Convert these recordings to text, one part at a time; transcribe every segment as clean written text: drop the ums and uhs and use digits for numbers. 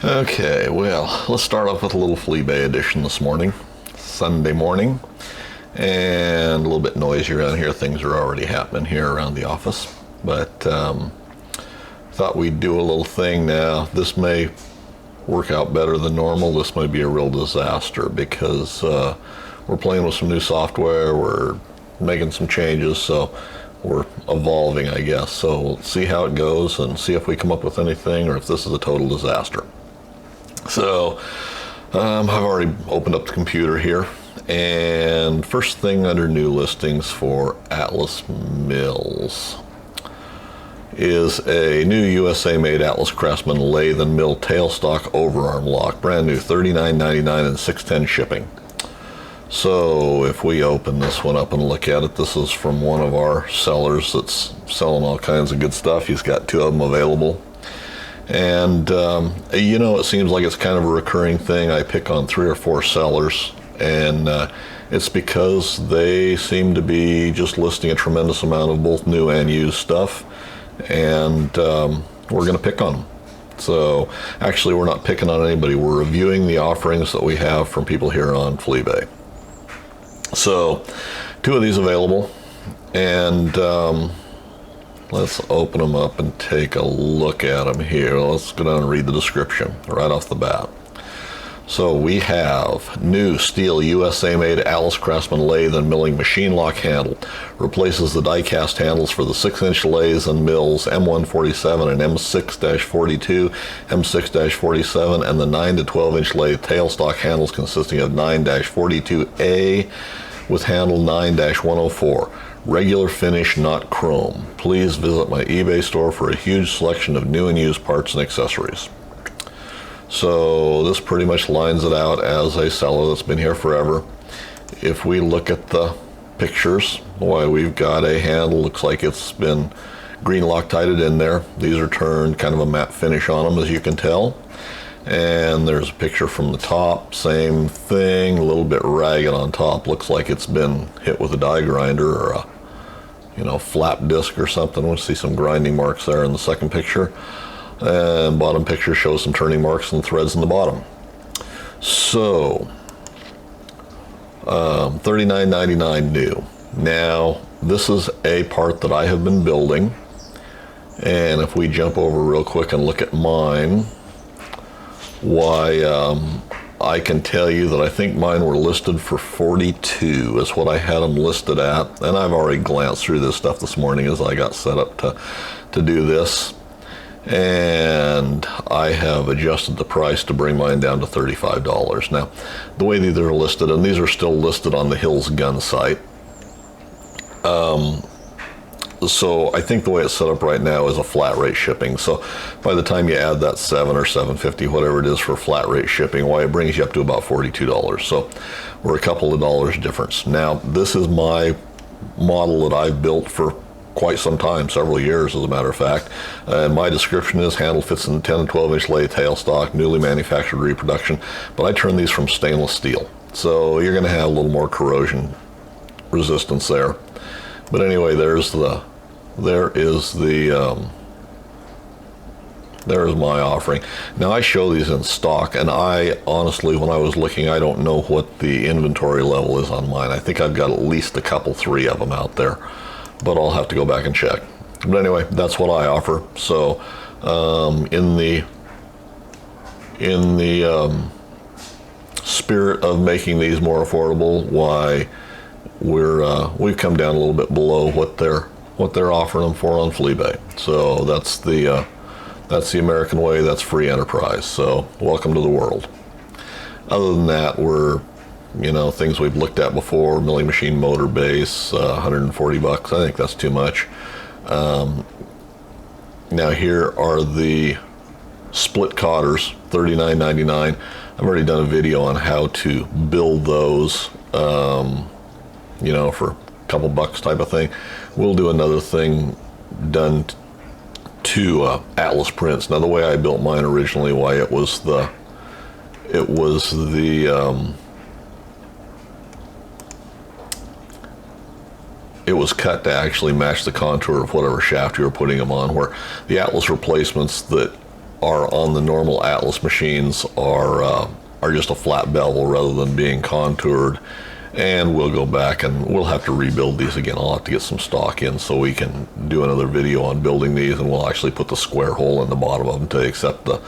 Okay, well, let's start off with a little Fleabay edition this morning, Sunday morning, and a little bit noisy around here. Things are already happening here around the office, but thought we'd do a little thing now. This may work out better than normal. This may be a real disaster because we're playing with some new software, we're making some changes, so we're evolving, I guess. So we'll see how it goes and see if we come up with anything or if this is a total disaster. So I've already opened up the computer here, and first thing under new listings for Atlas Mills is a new USA-made Atlas Craftsman lathe and mill tailstock overarm lock, brand new, $39.99 and $6.10 shipping. So if we open this one up and look at it, this is from one of our sellers that's selling all kinds of good stuff. He's got two of them available. And, you know, it seems like it's kind of a recurring thing. I pick on 3 or 4 sellers, and it's because they seem to be just listing a tremendous amount of both new and used stuff, and we're going to pick on them. So actually, we're not picking on anybody. We're reviewing the offerings that we have from people here on Fleabay. So 2 of these available, and let's open them up and take a look at them here. Let's go down and read the description right off the bat. So we have new steel USA-made Atlas Craftsman lathe and milling machine lock handle. Replaces the die-cast handles for the 6-inch lathes and mills M147 and M6-42, M6-47, and the 9 to 12-inch lathe tailstock handles consisting of 9-42A with handle 9-104. Regular finish, not chrome. Please visit my eBay store for a huge selection of new and used parts and accessories. So this pretty much lines it out as a seller that's been here forever. If we look at the pictures, why, we've got a handle, looks like it's been green Loctited in there. These are turned kind of a matte finish on them, as you can tell. And there's a picture from the top, same thing, a little bit ragged on top. Looks like it's been hit with a die grinder or a, flap disc or something. We'll see some grinding marks there in the second picture. And bottom picture shows some turning marks and threads in the bottom. So, $39.99 new. Now, this is a part that I have been building. And if we jump over real quick and look at mine, why, I can tell you that I think mine were listed for 42 is what I had them listed at. And I've already glanced through this stuff this morning as I got set up to do this. And I have adjusted the price to bring mine down to $35. Now, the way these are listed, and these are still listed on the hillsgun site, so I think the way it's set up right now is a flat rate shipping. So by the time you add that $7 or $7.50, whatever it is for flat rate shipping, why, it brings you up to about $42. So we're a couple of dollars difference. Now, this is my model that I've built for quite some time, several years as a matter of fact. And my description is handle fits in the 10 and 12-inch lathe tailstock, newly manufactured reproduction. But I turn these from stainless steel. So you're going to have a little more corrosion resistance there. But anyway, there's my offering. Now, I show these in stock, and I honestly, when I was looking, I don't know what the inventory level is on mine. I think I've got at least a couple, 3 of them out there, but I'll have to go back and check. But anyway, that's what I offer. So in the spirit of making these more affordable, why, we've come down a little bit below what they're offering them for on Fleabay. So that's the American way. That's free enterprise. So welcome to the world. Other than that, we're, things we've looked at before, milling machine motor base, $140. I think that's too much. Now here are the split cotters, $39.99. I've already done a video on how to build those, for a couple bucks type of thing. We'll do another thing done to Atlas prints. Now, the way I built mine originally, why, it was the it was cut to actually match the contour of whatever shaft you were putting them on, where the Atlas replacements that are on the normal Atlas machines are just a flat bevel rather than being contoured. And we'll go back and we'll have to rebuild these again. I'll have to get some stock in so we can do another video on building these, and we'll actually put the square hole in the bottom of them to accept the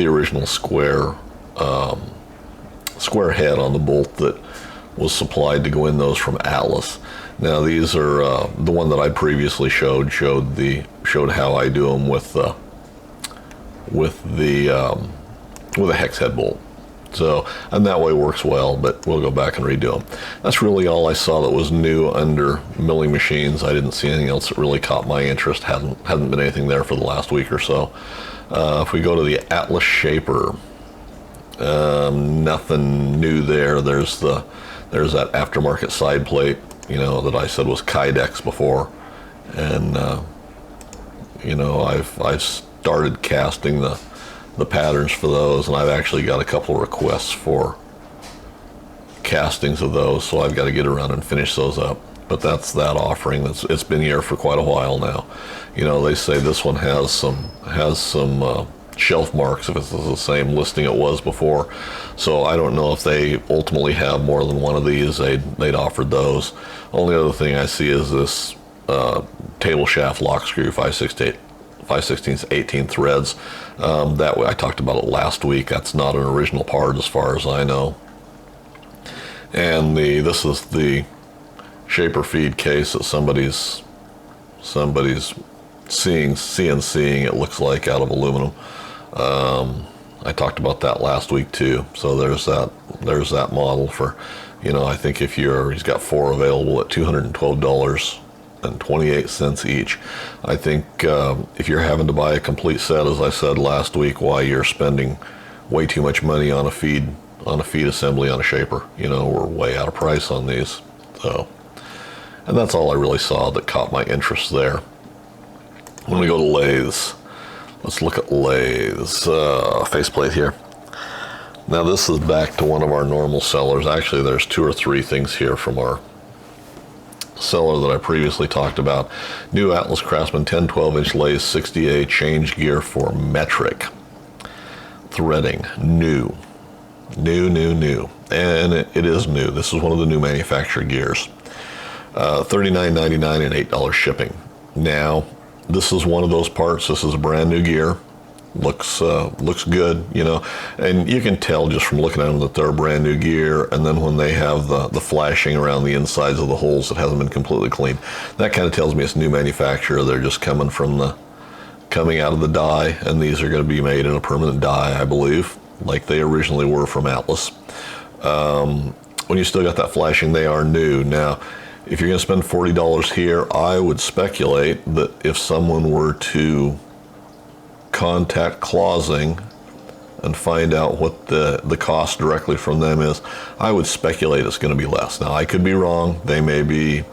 original square head on the bolt that was supplied to go in those from Atlas. Now these are the one that I previously showed how I do them with a hex head bolt. So, and that way works well, but we'll go back and redo them. That's really all I saw that was new under milling machines. I didn't see anything else that really caught my interest. Hadn't been anything there for the last week or so. If we go to the Atlas Shaper, nothing new there. There's that aftermarket side plate, that I said was Kydex before, and I've started casting the patterns for those, and I've actually got a couple of requests for castings of those, so I've got to get around and finish those up. But that's that offering. It's been here for quite a while now. They say this one has some shelf marks if it's the same listing it was before. So I don't know if they ultimately have more than one of these. They'd offered those. Only other thing I see is this table shaft lock screw 5/16 18 threads. That way, I talked about it last week. That's not an original part as far as I know. And this is the shaper feed case that somebody's CNCing, it looks like, out of aluminum. I talked about that last week too. So there's that model for, I think he's got 4 available at $212.28 each. I think if you're having to buy a complete set, as I said last week, why you're spending way too much money on a feed assembly on a shaper. We're way out of price on these. So, and that's all I really saw that caught my interest there. When we go to lathes, let's look at lathes. Faceplate here. Now this is back to one of our normal sellers. Actually, there's 2 or 3 things here from our seller that I previously talked about. New Atlas Craftsman 10-12-inch lathe 60A change gear for metric. Threading, new. And it is new. This is one of the new manufacturer gears. $39.99 and $8 shipping. Now, this is one of those parts. This is a brand new gear. Looks good, and you can tell just from looking at them that they're a brand new gear. And then when they have the flashing around the insides of the holes that hasn't been completely cleaned, that kind of tells me it's new manufacturer. They're just coming out of the die, and these are going to be made in a permanent die, I believe, like they originally were from Atlas. When you still got that flashing, they are new. Now, if you're going to spend $40 here, I would speculate that if someone were to contact Clausing and find out what the cost directly from them is, I would speculate it's going to be less. Now, I could be wrong. They may be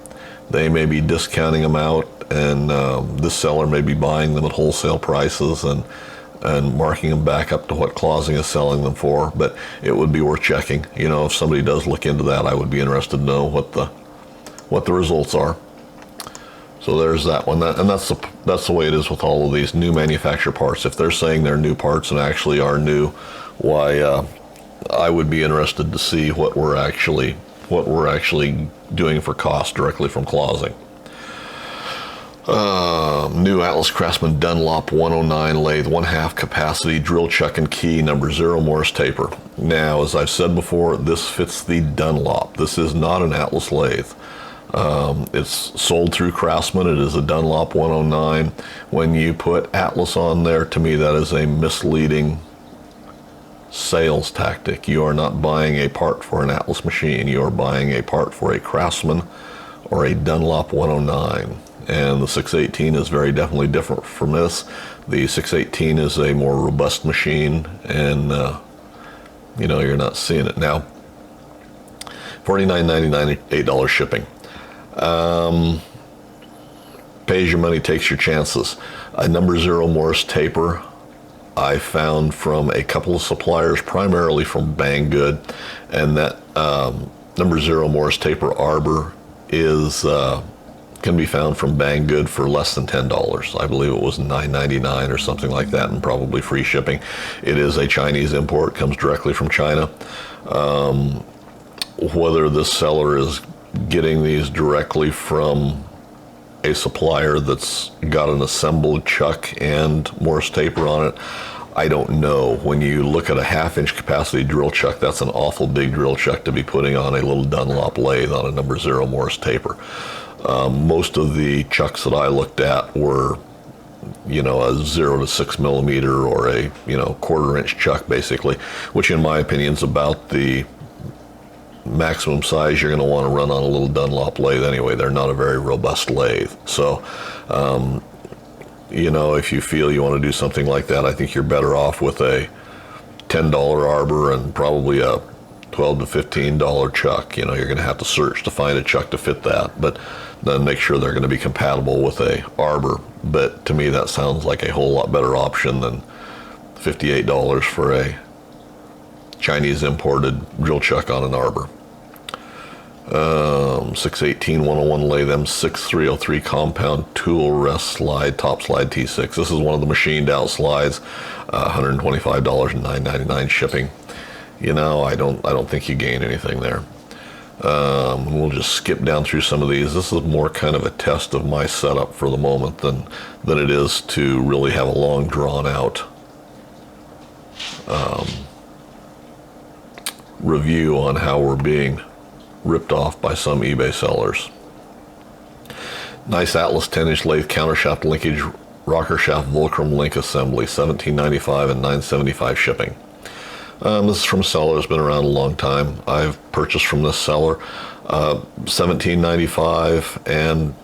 discounting them out, and this seller may be buying them at wholesale prices and marking them back up to what Clausing is selling them for. But it would be worth checking. If somebody does look into that, I would be interested to know what the results are. So there's that one, and that's the way it is with all of these new manufacturer parts. If they're saying they're new parts and actually are new, why I would be interested to see what we're actually doing for cost directly from Clausing. New Atlas Craftsman Dunlop 109 lathe, 1/2 capacity, drill chuck and key, number 0 Morse taper. Now, as I've said before, this fits the Dunlop. This is not an Atlas lathe. It's sold through Craftsman. It is a Dunlop 109. When you put Atlas on there, to me that is a misleading sales tactic. You are not buying a part for an Atlas machine. You are buying a part for a Craftsman or a Dunlop 109. And the 618 is very definitely different from this. The 618 is a more robust machine, and you're not seeing it now. $49.99, $8 shipping. Pays your money, takes your chances. A number 0 Morse taper I found from a couple of suppliers, primarily from Banggood, and that number 0 Morse taper arbor is can be found from Banggood for less than $10. I believe it was $9.99 or something like that, and probably free shipping. It is a Chinese import, comes directly from China. Whether this seller is getting these directly from a supplier that's got an assembled chuck and Morse taper on it, I don't know. When you look at a 1/2-inch capacity drill chuck, that's an awful big drill chuck to be putting on a little Dunlop lathe on a number 0 Morse taper. Most of the chucks that I looked at were, a 0 to 6 millimeter or a, 1/4-inch chuck basically, which in my opinion is about the maximum size you're going to want to run on a little Dunlop lathe anyway. They're not a very robust lathe. So, if you feel you want to do something like that, I think you're better off with a $10 arbor and probably a $12 to $15 chuck. You're going to have to search to find a chuck to fit that, but then make sure they're going to be compatible with a arbor. But to me, that sounds like a whole lot better option than $58 for a Chinese imported drill chuck on an arbor. 618-101 lathe M6303 compound tool rest slide, top slide T6. This is one of the machined out slides, $125 and $9.99 shipping. I don't think you gain anything there. We'll just skip down through some of these. This is more kind of a test of my setup for the moment than it is to really have a long drawn out review on how we're being ripped off by some eBay sellers. Nice Atlas 10-inch lathe countershaft linkage rocker shaft Volcrum link assembly, $17.95 and $9.75 shipping. This is from a seller that's been around a long time. I've purchased from this seller $17.95, and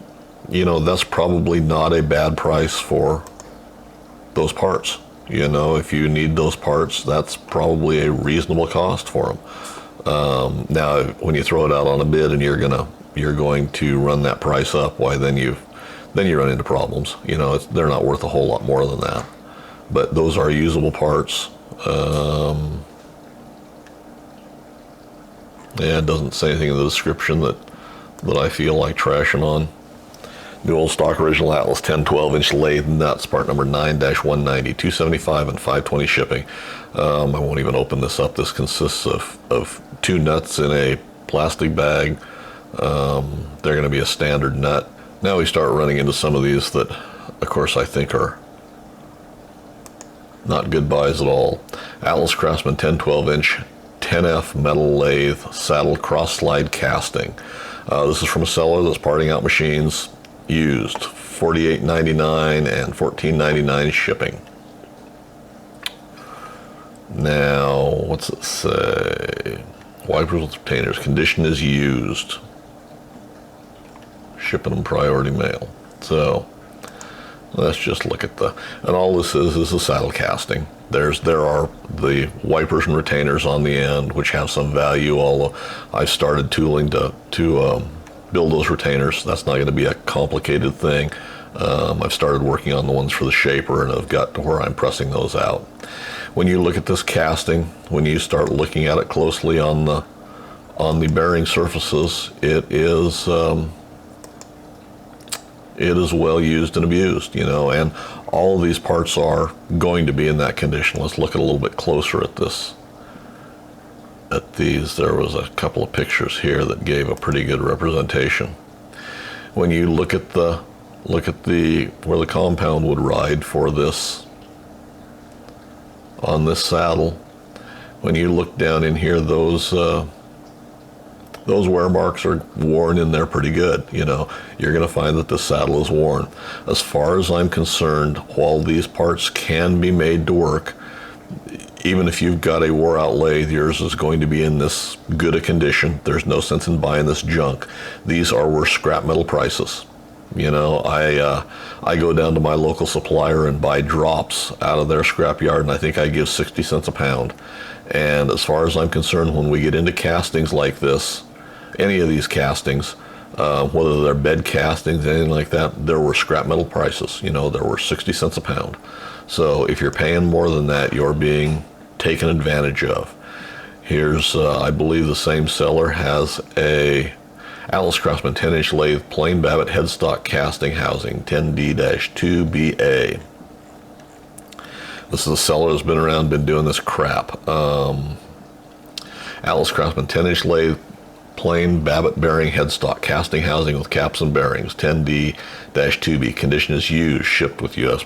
that's probably not a bad price for those parts. If you need those parts, that's probably a reasonable cost for them. Now, when you throw it out on a bid and you're going to run that price up, why then you run into problems. They're not worth a whole lot more than that. But those are usable parts. It doesn't say anything in the description that I feel like trashing on. New old stock original Atlas 10-12-inch lathe nuts, part number 9-190, $275 and $520 shipping. I won't even open this up. This consists of 2 nuts in a plastic bag. They're going to be a standard nut. Now we start running into some of these that, of course, I think are not good buys at all. Atlas Craftsman 10-12-inch 10F metal lathe saddle cross slide casting. This is from a seller that's parting out machines used, $48.99 and $14.99 shipping. Now, what's it say? Wipers with retainers. Condition is used. Shipping them priority mail. So let's just look at and all this is a saddle casting. There are the wipers and retainers on the end, which have some value, although I've started tooling to build those retainers. That's not going to be a complicated thing. I've started working on the ones for the shaper, and I've got to where I'm pressing those out. When you look at this casting, when you start looking at it closely on the bearing surfaces, it is well used and abused, and all of these parts are going to be in that condition. Let's look at a little bit closer at this. At these, there was a couple of pictures here that gave a pretty good representation. When you look at where the compound would ride for this on this saddle, when you look down in here, those wear marks are worn in there pretty good. You're going to find that the saddle is worn. As far as I'm concerned, while these parts can be made to work, even if you've got a wore out lathe, yours is going to be in this good a condition. There's no sense in buying this junk. These are worth scrap metal prices. I go down to my local supplier and buy drops out of their scrap yard, and I think I give 60 cents a pound. And as far as I'm concerned, when we get into castings like this, any of these castings, whether they're bed castings, anything like that, there were scrap metal prices. There were 60 cents a pound. So if you're paying more than that, you're being taken advantage of. Here's, I believe the same seller has a Atlas Craftsman 10-inch lathe, plain Babbitt headstock casting housing, 10D-2BA. This is a seller that's been around, been doing this crap. Atlas Craftsman 10-inch lathe, plain Babbitt bearing headstock casting housing with caps and bearings, 10D-2B. Condition is used, shipped with US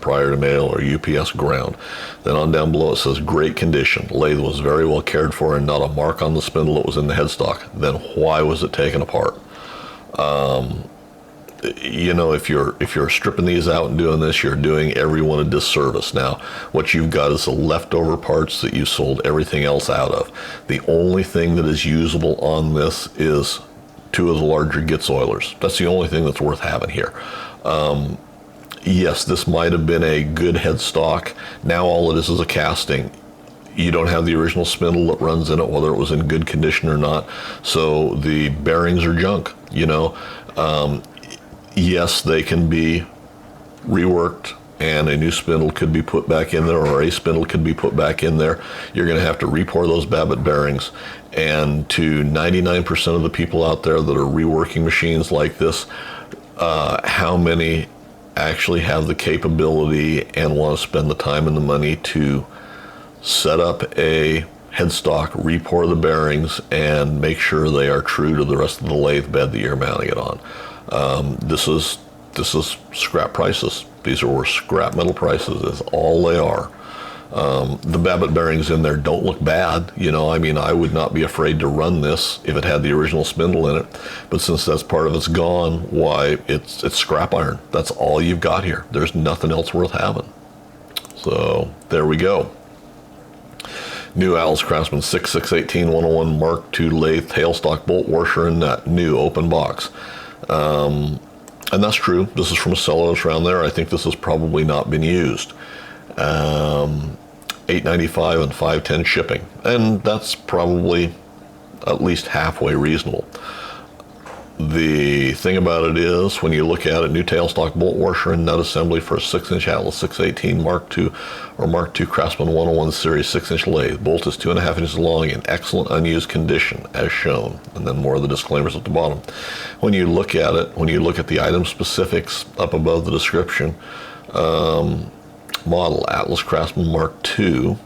prior to mail or UPS ground. Then on down below it says great condition. Lathe was very well cared for and not a mark on the spindle that was in the headstock. Then why was it taken apart? You know, if you're stripping these out and doing this, you're doing everyone a disservice. Now, what you've got is the leftover parts that you sold everything else out of. The only thing that is usable on this is 2 of the larger Gitz oilers. That's the only thing that's worth having here. Yes, this might have been a good headstock. Now all it is a casting. You don't have the original spindle that runs in it, whether it was in good condition or not. So the bearings are junk, you know. Yes, they can be reworked and a new spindle could be put back in there, or a spindle could be put back in there. You're going to have to re-pour those Babbitt bearings. And to 99% of the people out there that are reworking machines like this, how many actually have the capability and want to spend the time and the money to set up a headstock, re-pour the bearings, and make sure they are true to the rest of the lathe bed that you're mounting it on? This is scrap prices. These are scrap metal prices, is all they are. The Babbitt bearings in there don't look bad. You know, I mean, I would not be afraid to run this if it had the original spindle in it. But since that's part of it's gone, why, it's scrap iron. That's all you've got here. There's nothing else worth having. So there we go. New Atlas Craftsman 6618-101 Mark II lathe, tailstock bolt washer and nut, new open box. And that's true. This is from a seller that's around there. I think this has probably not been used. $8.95 and $5.10 shipping, and that's probably at least halfway reasonable. The thing about it is, when you look at it, new tailstock bolt washer and nut assembly for a 6-inch Atlas 618 Mark II or Mark II Craftsman 101 series 6-inch lathe. Bolt is 2.5 inches long in excellent unused condition, as shown. And then more of the disclaimers at the bottom. When you look at it, when you look at the item specifics up above the description, model Atlas Craftsman Mark II,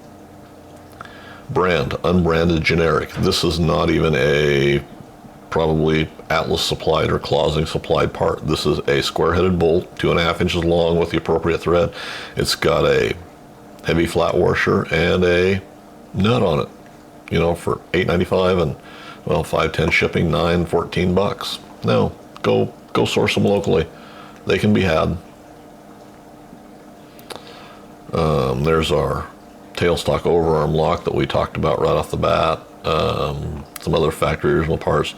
brand unbranded generic. This is not even a probably Atlas supplied or Clausing supplied part. This is a square-headed bolt, 2.5 inches long with the appropriate thread. It's got a heavy flat washer and a nut on it, you know, for $8.95 and, well, $5.10 shipping, $14. No, go source them locally. They can be had. There's our tailstock overarm lock that we talked about right off the bat. Some other factory original parts.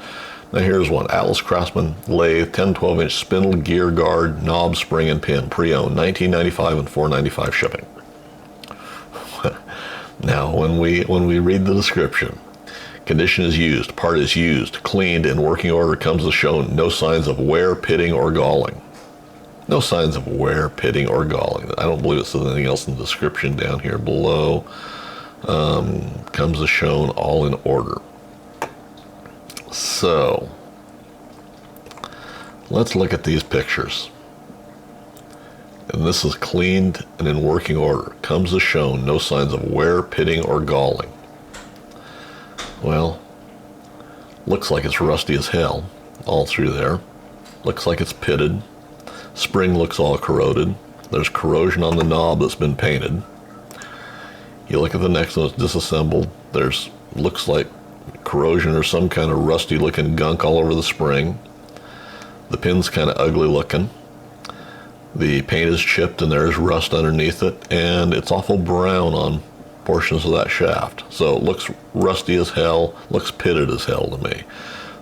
Now here's one, Atlas Craftsman lathe, 10-12 inch spindle, gear guard, knob, spring, and pin, pre-owned, $19.95 and $4.95 shipping. Now when we read the description, condition is used, part is used, cleaned, in working order, comes as shown, no signs of wear, pitting, or galling. No signs of wear, pitting, or galling. I don't believe it says anything else in the description down here below. Comes as shown, all in order. So, let's look at these pictures. And this is cleaned and in working order. Comes as shown, no signs of wear, pitting, or galling. Well, looks like it's rusty as hell all through there. Looks like it's pitted. Spring looks all corroded. There's corrosion on the knob that's been painted. You look at the next one, it's disassembled. There's, looks like corrosion or some kind of rusty looking gunk all over the spring. The pin's kind of ugly looking. The paint is chipped and there's rust underneath it, and it's awful brown on portions of that shaft. So it looks rusty as hell, looks pitted as hell to me.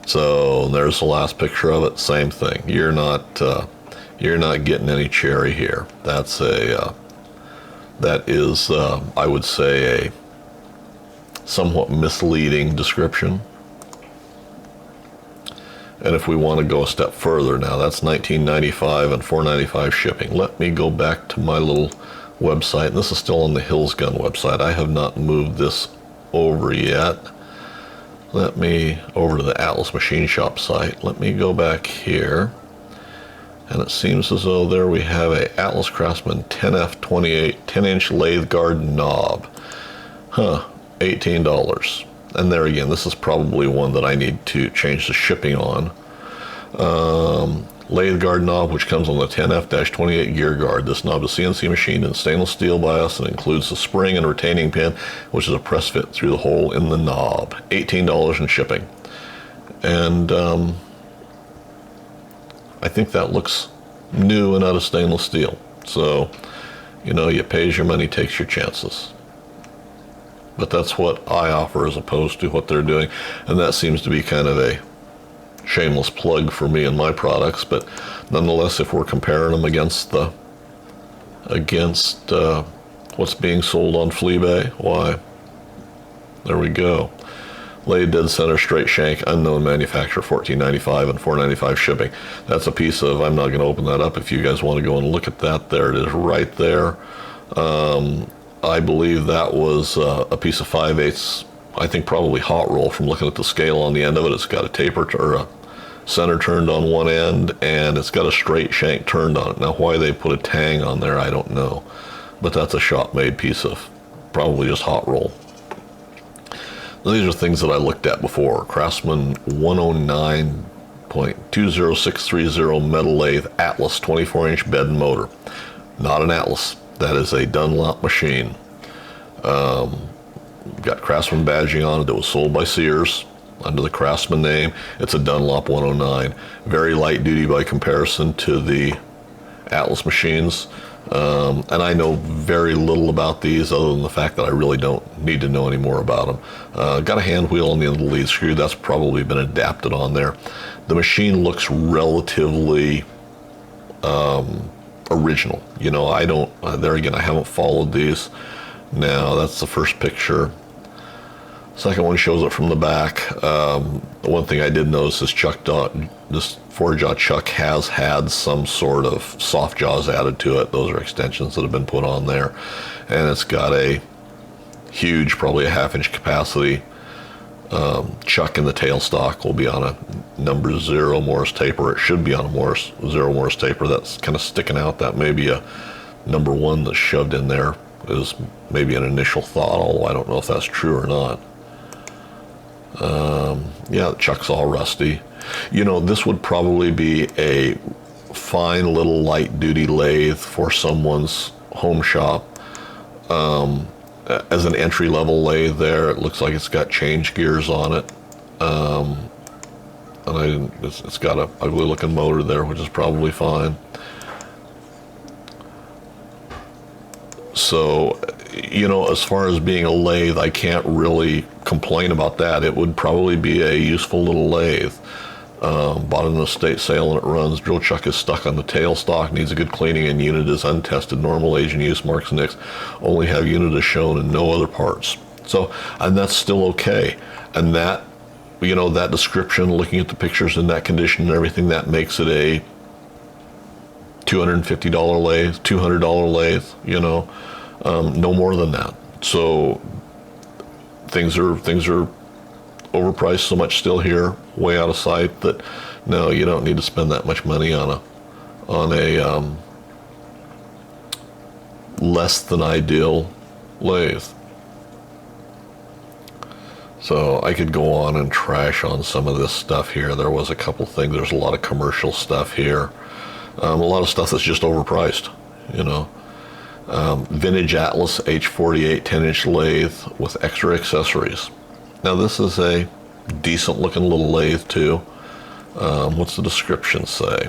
So there's the last picture of it, same thing. You're not getting any cherry here. That's a that is, I would say, a somewhat misleading description. And if we want to go a step further, now that's $19.95 and $4.95 shipping. Let me go back to my little website, and this is still on the hillsgun website. I have not moved this over yet. let me, over to the Atlas Machine Shop site, let me go back here. And it seems as though there we have a Atlas Craftsman 10F28 10-inch lathe guard knob. $18. And there again, this is probably one that I need to change the shipping on. Lathe guard knob, which comes on the 10F-28 gear guard. This knob is CNC machined in stainless steel bias and includes the spring and retaining pin, which is a press fit through the hole in the knob. $18 in shipping. And I think that looks new and out of stainless steel. So, you know, you pay as your money, takes your chances. But that's what I offer as opposed to what they're doing. And that seems to be kind of a shameless plug for me and my products. But nonetheless, if we're comparing them against what's being sold on Fleabay, why, there we go. Lathe dead center straight shank, unknown manufacturer, $14.95 and $4.95 shipping. That's a piece of, I'm not going to open that up. If you guys want to go and look at that, there it is right there. I believe that was a piece of 5/8, I think probably hot roll from looking at the scale on the end of it. It's got a taper or a center turned on one end, and it's got a straight shank turned on it. Now why they put a tang on there, I don't know. But that's a shop-made piece of probably just hot roll. These are things that I looked at before. Craftsman 109.20630 metal lathe Atlas 24-inch bed and motor. Not an Atlas. That is a Dunlop machine. Got Craftsman badging on it that was sold by Sears under the Craftsman name. It's a Dunlop 109. Very light duty by comparison to the Atlas machines. And I know very little about these other than the fact that I really don't need to know any more about them. Got a hand wheel on the end of the lead screw. That's probably been adapted on there. The machine looks relatively original. You know, I don't, there again, I haven't followed these. Now, that's the first picture. Second one shows it from the back. The one thing I did notice is this 4-jaw chuck has had some sort of soft jaws added to it. Those are extensions that have been put on there. And it's got a huge, probably a 1/2-inch capacity chuck in the tailstock. Will be on a number 0 Morse taper. It should be on a 0 Morse taper. That's kind of sticking out. That may be a number 1 that's shoved in there. Is maybe an initial thought, although I don't know if that's true or not. Yeah, the chuck's all rusty. You know, this would probably be a fine little light duty lathe for someone's home shop. As an entry level lathe there, it looks like it's got change gears on it. And it's got a ugly looking motor there, which is probably fine. So, you know, as far as being a lathe, I can't really complain about that. It would probably be a useful little lathe. Bought in an estate sale and it runs. Drill chuck is stuck on the tailstock, needs a good cleaning, and unit is untested. Normal age and use marks nicks. Only have unit as shown and no other parts. So, and that's still okay. And that, you know, that description, looking at the pictures in that condition and everything, that makes it a $250 lathe, $200 lathe, you know, no more than that. So things are overpriced so much still here, way out of sight, that no, you don't need to spend that much money on a less than ideal lathe. So I could go on and trash on some of this stuff here. There was a couple things. There's a lot of commercial stuff here. A lot of stuff that's just overpriced, you know. Vintage Atlas H48 10-inch lathe with extra accessories. Now this is a decent looking little lathe too. What's the description say?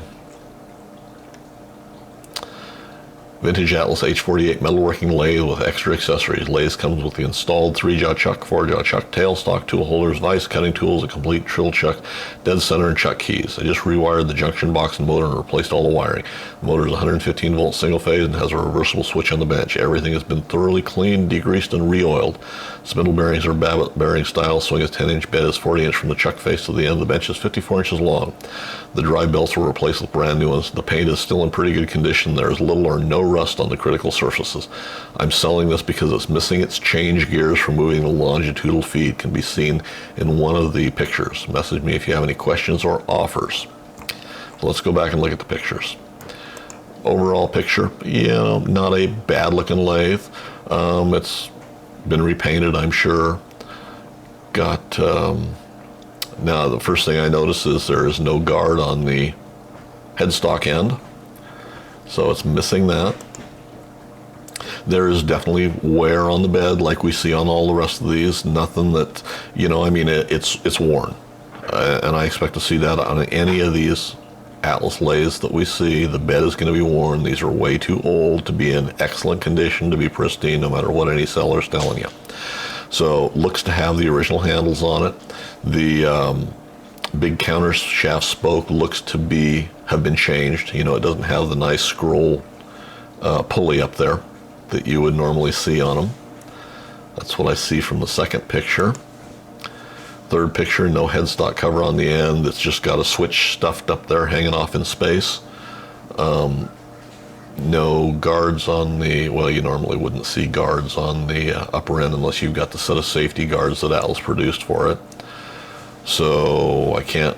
Vintage Atlas H48 metalworking lathe with extra accessories. Lathe comes with the installed 3-jaw chuck, 4-jaw chuck, tailstock, tool holders, vise, cutting tools, a complete drill chuck, dead center, and chuck keys. I just rewired the junction box and motor and replaced all the wiring. The motor is 115 volt single phase and has a reversible switch on the bench. Everything has been thoroughly cleaned, degreased, and re-oiled. Spindle bearings are Babbitt bearing style. Swing is 10-inch, bed is 40-inch from the chuck face to the end. The bench is 54 inches long. The drive belts were replaced with brand new ones. The paint is still in pretty good condition. There is little or no rust on the critical surfaces. I'm selling this because it's missing its change gears for moving the longitudinal feed. Can be seen in one of the pictures. Message me if you have any questions or offers. So let's go back and look at the pictures. Overall picture, not a bad looking lathe. It's been repainted, I'm sure. Got, now the first thing I notice is there is no guard on the headstock end. So it's missing that. There is definitely wear on the bed like we see on all the rest of these. Nothing that, it's worn. And I expect to see that on any of these Atlas lathes that we see. The bed is going to be worn. These are way too old to be in excellent condition, to be pristine, no matter what any seller's telling you. So looks to have the original handles on it. The big counter shaft spoke looks to have been changed. It doesn't have the nice scroll pulley up there that you would normally see on them. That's what I see from the second picture. Third picture, no headstock cover on the end. It's just got a switch stuffed up there hanging off in space. No guards on the, well, you normally wouldn't see guards on the upper end unless you've got the set of safety guards that Atlas produced for it. So I can't,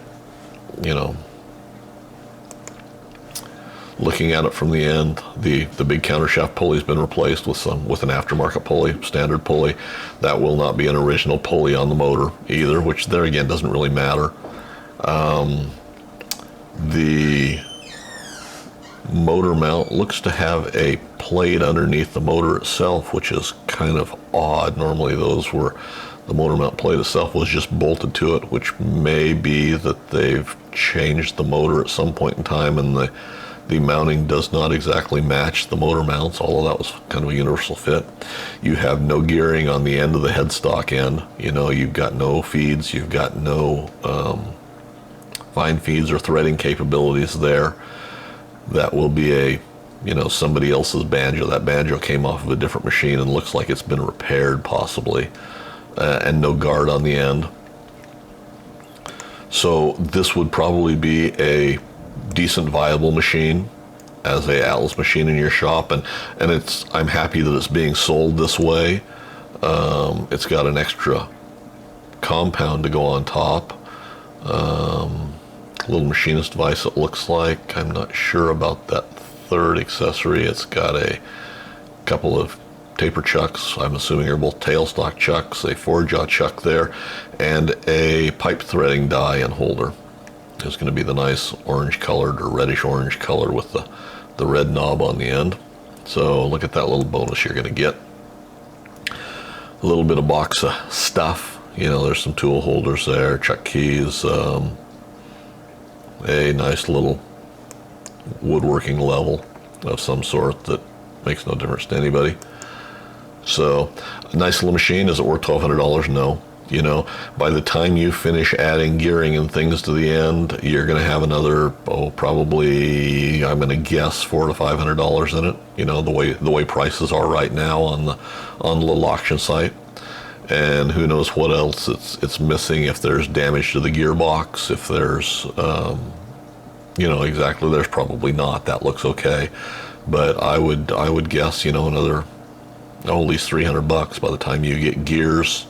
looking at it from the end, the big countershaft pulley's been replaced with an aftermarket pulley, standard pulley. That will not be an original pulley on the motor either, which there again doesn't really matter. The motor mount looks to have a plate underneath the motor itself, which is kind of odd. Normally those were, the motor mount plate itself was just bolted to it, which may be that they've changed the motor at some point in time and the mounting does not exactly match the motor mounts, although that was kind of a universal fit. You have no gearing on the end of the headstock end. You've got no feeds, you've got no fine feeds or threading capabilities there. That will be somebody else's banjo. That banjo came off of a different machine and looks like it's been repaired possibly, and no guard on the end. So this would probably be a decent viable machine as a Atlas machine in your shop, and I'm happy that it's being sold this way. It's got an extra compound to go on top. Little machinist device it looks like. I'm not sure about that third accessory. It's got a couple of taper chucks, I'm assuming are both tailstock chucks, a 4-jaw chuck there, and a pipe threading die and holder. There's going to be the nice orange colored or reddish orange color with the red knob on the end. So look at that little bonus you're going to get. A little bit of box of stuff. There's some tool holders there, chuck keys, a nice little woodworking level of some sort that makes no difference to anybody. So a nice little machine. Is it worth $1,200? No. By the time you finish adding gearing and things to the end, you're going to have another, probably, I'm going to guess $400 to $500 in it. The way prices are right now on the little auction site, and who knows what else it's missing. If there's damage to the gearbox, if there's, exactly, there's probably not. That looks okay, but I would guess, another, at least $300 by the time you get gears.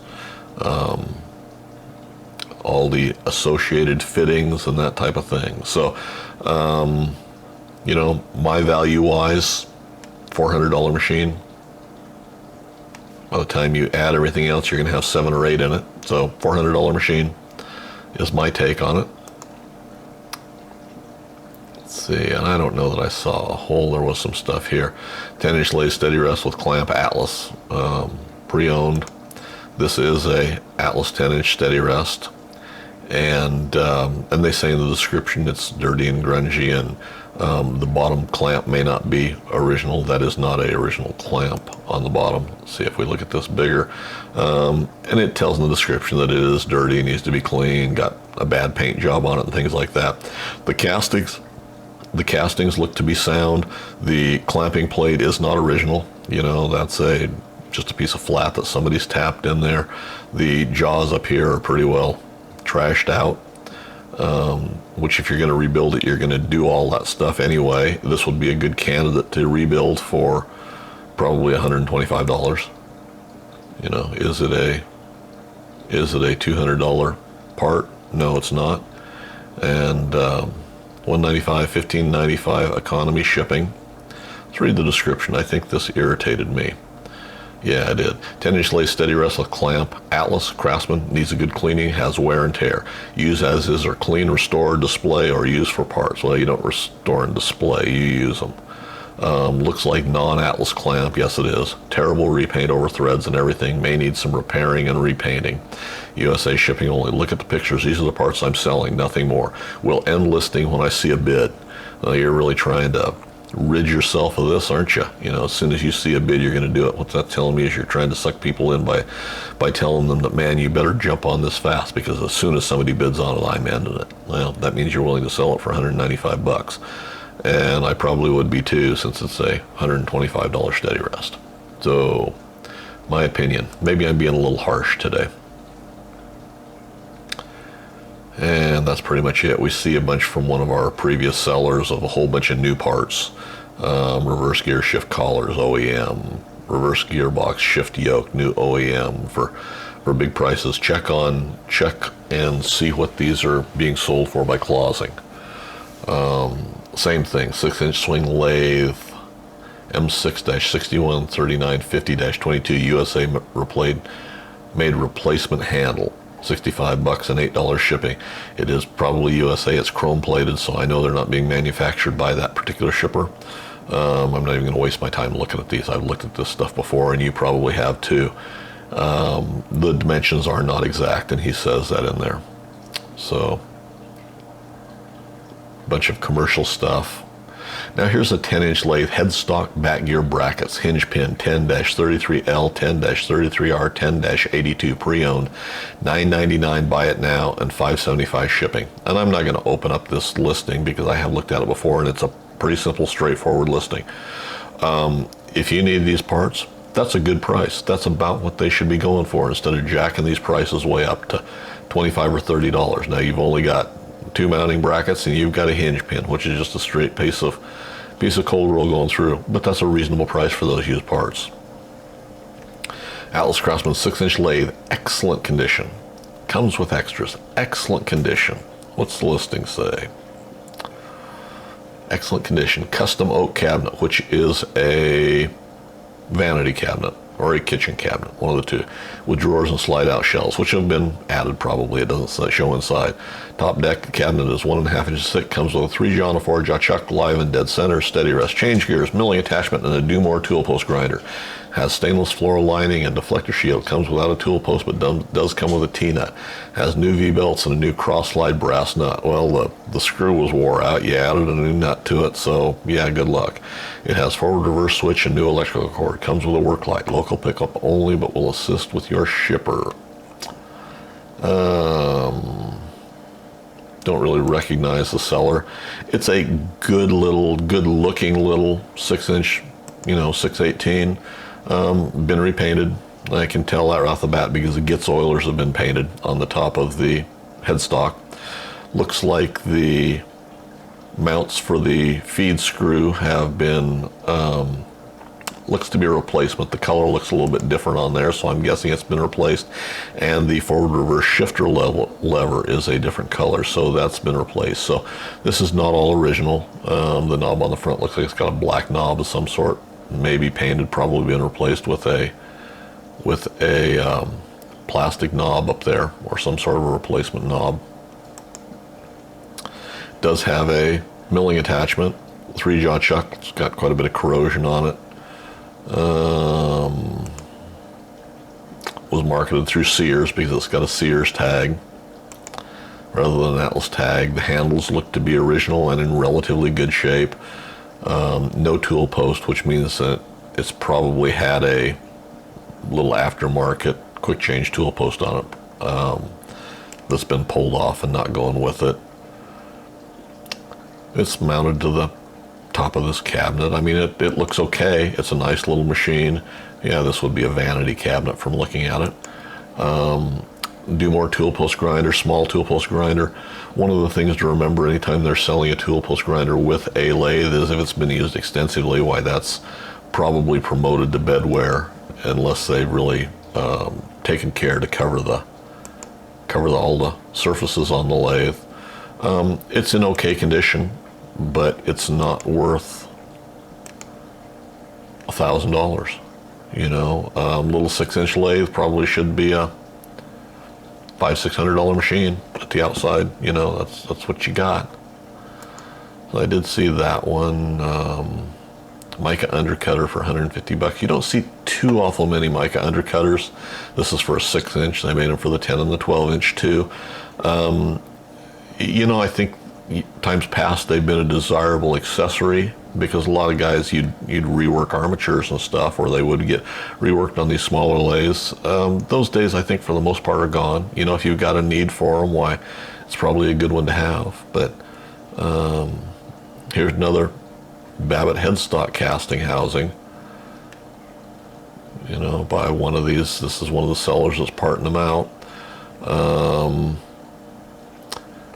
All the associated fittings and that type of thing. So, my value-wise, $400 machine. By the time you add everything else, you're going to have 7 or 8 in it. So, $400 machine is my take on it. Let's see, and I don't know that I saw a hole. There was some stuff here. 10-inch lathe steady rest with clamp Atlas, pre-owned. This is a Atlas 10-inch steady rest, and they say in the description it's dirty and grungy, and the bottom clamp may not be original. That is not a original clamp on the bottom. Let's see if we look at this bigger, and it tells in the description that it is dirty, needs to be clean, got a bad paint job on it and things like that. The castings look to be sound. The clamping plate is not original. That's just a piece of flat that somebody's tapped in there. The jaws up here are pretty well trashed out. which if you're going to rebuild it, you're going to do all that stuff anyway. This would be a good candidate to rebuild for probably $125. You know, is it a $200 part? No, it's not. And $195, $15.95 economy shipping. Let's read the description. I think this irritated me. Yeah, I did. 10-inch lathe steady rest with clamp. Atlas, Craftsman, needs a good cleaning, has wear and tear. Use as is or clean, restore, display, or use for parts. Well, you don't restore and display, you use them. Looks like non-Atlas clamp. Yes, it is. Terrible repaint over threads and everything. May need some repairing and repainting. USA shipping only. Look at the pictures. These are the parts I'm selling, nothing more. Will end listing when I see a bid. You're really trying to rid yourself of this, aren't you? You know, as soon as you see a bid, you're going to do it. What that's telling me is you're trying to suck people in by telling them that, man, you better jump on this fast, because as soon as somebody bids on it, I'm ending it. Well, that means you're willing to sell it for $195. And I probably would be too, since it's a $125 steady rest. So, my opinion. Maybe I'm being a little harsh today. And that's pretty much it. We see a bunch from one of our previous sellers of a whole bunch of new parts. Reverse gear shift collars, OEM. Reverse gearbox shift yoke, new OEM for big prices. Check and see what these are being sold for by Clausing. Same thing, 6-inch swing lathe, M6-613950-22 USA made replacement handle, $65 and $8 shipping. It is probably USA. It's chrome plated, so I know they're not being manufactured by that particular shipper. I'm not even going to waste my time looking at these. I've looked at this stuff before, and you probably have too. The dimensions are not exact, and he says that in there. So, bunch of commercial stuff. Now here's a 10-inch lathe, headstock back gear brackets, hinge pin, 10-33L, 10-33R, 10-82 pre-owned, $9.99 buy it now, and $5.75 shipping. And I'm not going to open up this listing because I have looked at it before, and it's a pretty simple, straightforward listing. If you need these parts, that's a good price. That's about what they should be going for, instead of jacking these prices way up to $25 or $30. Now you've only got 2 mounting brackets, and you've got a hinge pin, which is just a straight piece of cold roll going through, but that's a reasonable price for those used parts. Atlas Craftsman 6-inch lathe, excellent condition. Comes with extras, excellent condition. What's the listing say? Excellent condition, custom oak cabinet, which is a vanity cabinet or a kitchen cabinet, one of the two, with drawers and slide-out shelves, which have been added probably. It doesn't show inside. Top deck cabinet is 1.5 inches thick, comes with a 3-jaw and a 4-jaw chuck, live and dead center, steady rest, change gears, milling attachment, and a do-more tool post grinder. Has stainless floral lining and deflector shield. Comes without a tool post, but does come with a T-nut. Has new V-belts and a new cross-slide brass nut. Well, the screw was wore out. You added a new nut to it, so yeah, good luck. It has forward-reverse switch and new electrical cord. Comes with a work light. Local pickup only, but will assist with your shipper. Don't really recognize the seller. It's a good-looking little 6-inch, 618. Been repainted. I can tell that right off the bat because the Gitz oilers have been painted on the top of the headstock. Looks like the mounts for the feed screw have been, looks to be a replacement. The color looks a little bit different on there, so I'm guessing it's been replaced. And the forward-reverse shifter lever is a different color, so that's been replaced. So this is not all original. The knob on the front looks like it's got a black knob of some sort. Maybe painted, probably been replaced with a plastic knob up there, or some sort of a replacement knob. Does have a milling attachment, 3-jaw chuck. It's got quite a bit of corrosion on it. Was marketed through Sears because it's got a Sears tag rather than an Atlas tag. The handles look to be original and in relatively good shape. No tool post, which means that it's probably had a little aftermarket quick change tool post on it that's been pulled off and not going with it. It's mounted to the top of this cabinet. I mean, it looks okay. It's a nice little machine. Yeah, this would be a vanity cabinet from looking at it. do more tool post grinder, small tool post grinder. One of the things to remember anytime they're selling a tool post grinder with a lathe is if it's been used extensively, why that's probably promoted to bedware unless they've really taken care to cover all the surfaces on the lathe. It's in okay condition, but it's not worth $1,000. You know, little 6-inch lathe probably should be a $500-600 machine at the outside. You know, that's what you got. So I did see that one. Mica undercutter for $150. You don't see too awful many mica undercutters. This is for a 6-inch. They made them for the 10 and the 12-inch too. You know, I think times past they've been a desirable accessory because a lot of guys you'd rework armatures and stuff, or they would get reworked on these smaller lathes. Those days I think for the most part are gone. You know, if you've got a need for them, why, it's probably a good one to have. But here's another Babbitt headstock casting housing. You know, buy one of these. This is one of the sellers that's parting them out.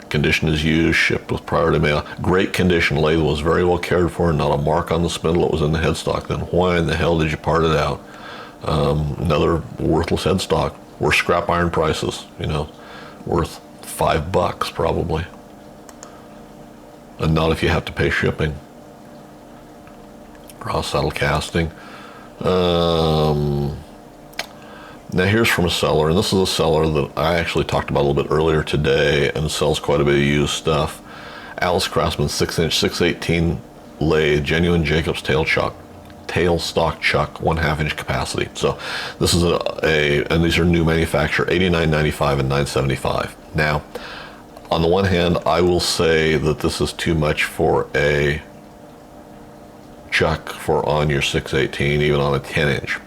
Condition is used, shipped with priority mail. Great condition. Lathe was very well cared for, not a mark on the spindle. It was in the headstock. Then why in the hell did you part it out? Another worthless headstock. Worth scrap iron prices, you know, worth $5 probably. And not if you have to pay shipping. Cross saddle casting. Now here's from a seller, and this is a seller that I actually talked about a little bit earlier today and sells quite a bit of used stuff. Alice Craftsman 6-inch 618 lathe, genuine Jacobs tailstock chuck, 1/2 inch capacity. So this is and these are new manufacture, $89.95 and $9.75. Now, on the one hand, I will say that this is too much for a chuck for on your 618, even on a 10-inch.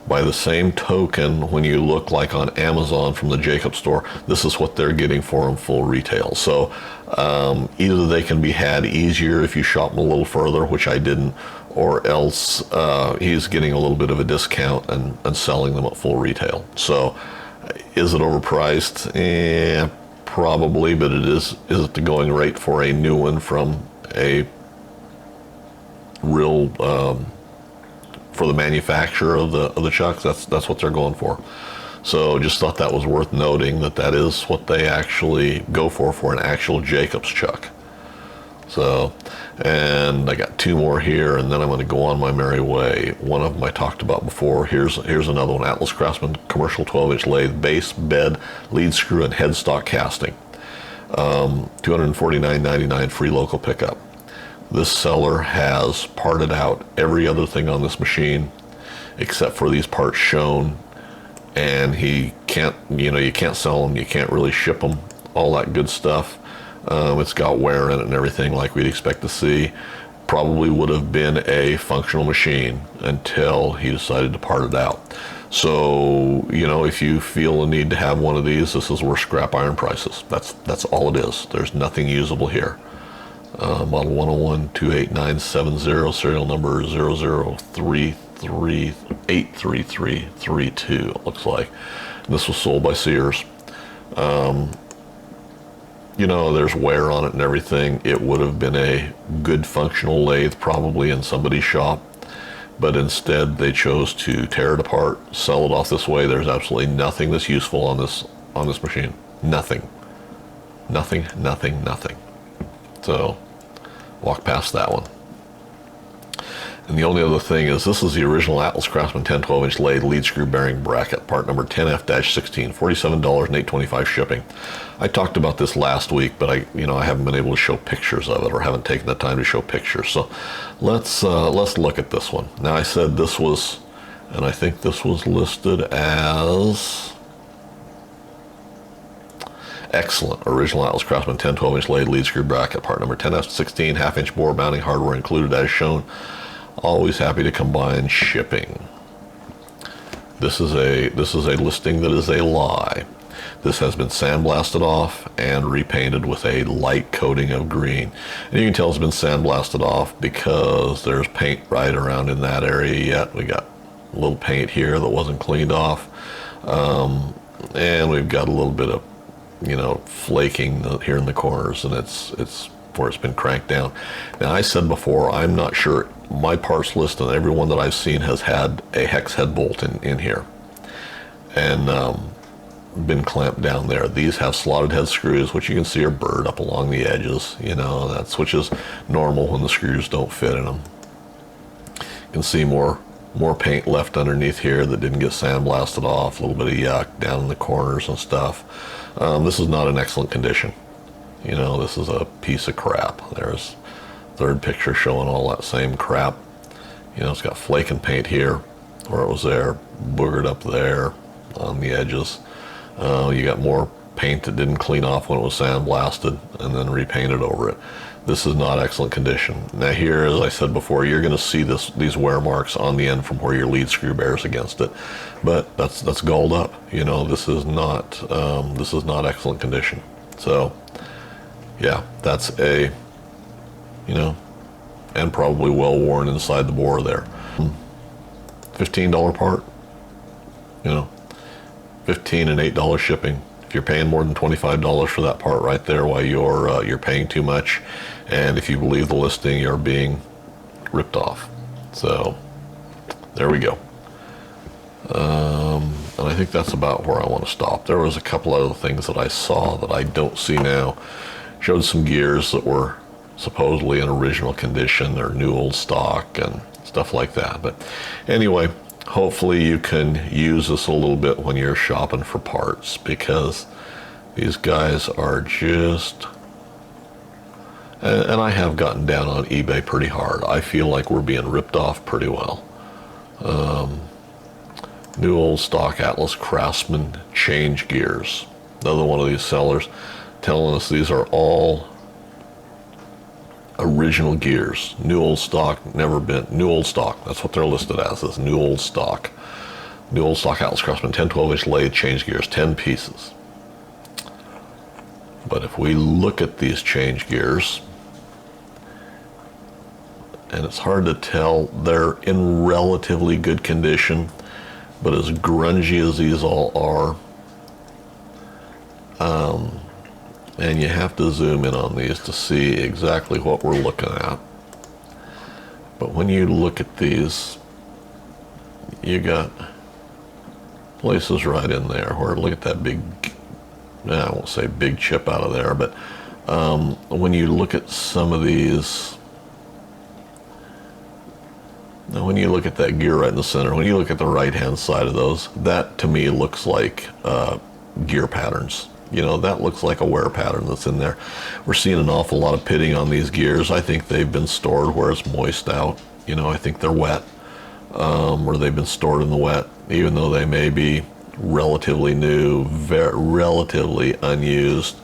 By the same token, when you look like on Amazon from the Jacob store, this is what they're getting for them full retail. So either they can be had easier if you shop them a little further, which I didn't, or else he's getting a little bit of a discount and selling them at full retail. So is it overpriced? Probably, but is it the going rate for a new one from a real for the manufacturer of the chucks? That's what they're going for. So just thought that was worth noting, that is what they actually go for an actual Jacobs chuck. So, and I got two more here, and then I'm going to go on my merry way. One of them I talked about before. Here's another one. Atlas Craftsman commercial 12-inch lathe, base, bed, lead screw, and headstock casting. $249.99 free local pickup. This seller has parted out every other thing on this machine except for these parts shown, and he can't, you can't sell them, you can't really ship them, all that good stuff. It's got wear in it and everything like we'd expect to see. Probably would have been a functional machine until he decided to part it out. So, if you feel a need to have one of these, this is worth scrap iron prices. That's all it is. There's nothing usable here. Model 101-28970, serial number 003383332, it looks like. And this was sold by Sears. There's wear on it and everything. It would have been a good functional lathe probably in somebody's shop, but instead they chose to tear it apart, sell it off this way. There's absolutely nothing that's useful on this machine. Nothing. So walk past that one. And the only other thing is, this is the original Atlas Craftsman 10-12-inch lathe lead screw bearing bracket, part number 10F-16, $47 and $8.25 shipping. I talked about this last week, but I haven't been able to show pictures of it, or haven't taken the time to show pictures. So let's look at this one. Now, I said this was, and I think this was listed as excellent original Atlas Craftsman 10-12-inch lathe lead screw bracket, part number 10F-16, half-inch bore, mounting hardware included as shown. Always happy to combine shipping. This is a listing that is a lie. This has been sandblasted off and repainted with a light coating of green. And you can tell it's been sandblasted off because there's paint right around in that area yet. We got a little paint here that wasn't cleaned off. and we've got a little bit of, flaking here in the corners, and it's where it's been cranked down. Now, I said before, I'm not sure. My parts list and everyone that I've seen has had a hex head bolt in here, and been clamped down there. These have slotted head screws, which you can see are burred up along the edges. Which is normal when the screws don't fit in them. You can see more paint left underneath here that didn't get sandblasted off. A little bit of yuck down in the corners and stuff. This is not in excellent condition. This is a piece of crap. There's third picture showing all that same crap. It's got flaking paint here where it was there, boogered up there on the edges. You got more paint that didn't clean off when it was sandblasted and then repainted over it. This is not excellent condition. Now here, as I said before, you're going to see these wear marks on the end from where your lead screw bears against it, but that's galled up. This is not excellent condition. So yeah, that's a and probably well worn inside the bore there. $15 part. $15 and $8 shipping. If you're paying more than $25 for that part right there, why you're paying too much, and if you believe the listing, you're being ripped off. So there we go. And I think that's about where I want to stop. There was a couple other things that I saw that I don't see now. Showed some gears that were supposedly in original condition or new old stock and stuff like that. But anyway, hopefully you can use this a little bit when you're shopping for parts, because these guys are just, and I have gotten down on eBay pretty hard. I feel like we're being ripped off pretty well. New old stock Atlas Craftsman change gears. Another one of these sellers telling us these are all original gears. New old stock, never been, new old stock. That's what they're listed as, is new old stock. New old stock Atlas Craftsman 10, 12-inch lathe change gears, 10 pieces. But if we look at these change gears, and it's hard to tell, they're in relatively good condition, but as grungy as these all are, and you have to zoom in on these to see exactly what we're looking at. But when you look at these, you got places right in there where, look at that big, I won't say big chip out of there, but when you look at some of these, now when you look at that gear right in the center, when you look at the right hand side of those, that to me looks like gear patterns. That looks like a wear pattern that's in there. We're seeing an awful lot of pitting on these gears. I think they've been stored where it's moist out. I think they're wet, or they've been stored in the wet, even though they may be relatively new, relatively unused.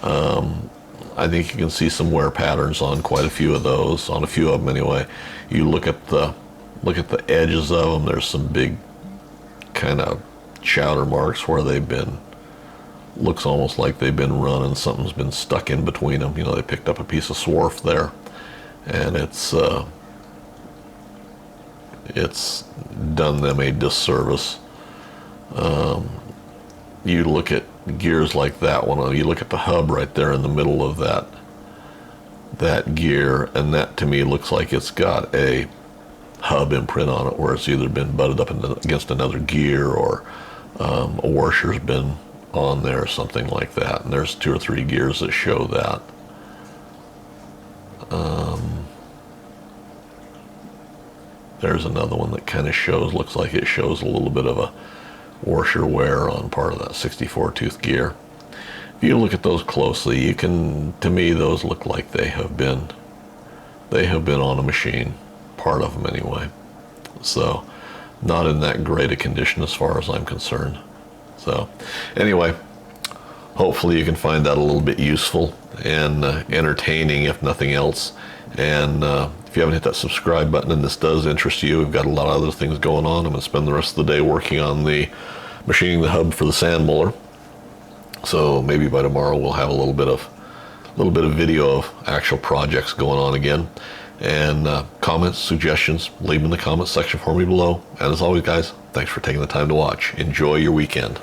I think you can see some wear patterns on quite a few of those, on a few of them anyway. You look at the edges of them, there's some big kind of chowder marks where they've been, looks almost like they've been run and something's been stuck in between them. They picked up a piece of swarf there, and it's done them a disservice. You look at gears like that one, you look at the hub right there in the middle of that gear, and that to me looks like it's got a hub imprint on it where it's either been butted up against another gear, or a washer's been on there or something like that. And there's 2 or 3 gears that show that. There's another one that kind of shows, looks like it shows a little bit of a washer wear on part of that 64 tooth gear. If you look at those closely, you can, to me, those look like they have been on a machine, part of them anyway. So not in that great a condition as far as I'm concerned. So anyway, hopefully you can find that a little bit useful and entertaining, if nothing else. And if you haven't hit that subscribe button and this does interest you, we've got a lot of other things going on. I'm going to spend the rest of the day working on machining the hub for the sand muller. So maybe by tomorrow we'll have a little bit of video of actual projects going on again. And comments, suggestions, leave them in the comments section for me below. And as always, guys, thanks for taking the time to watch. Enjoy your weekend.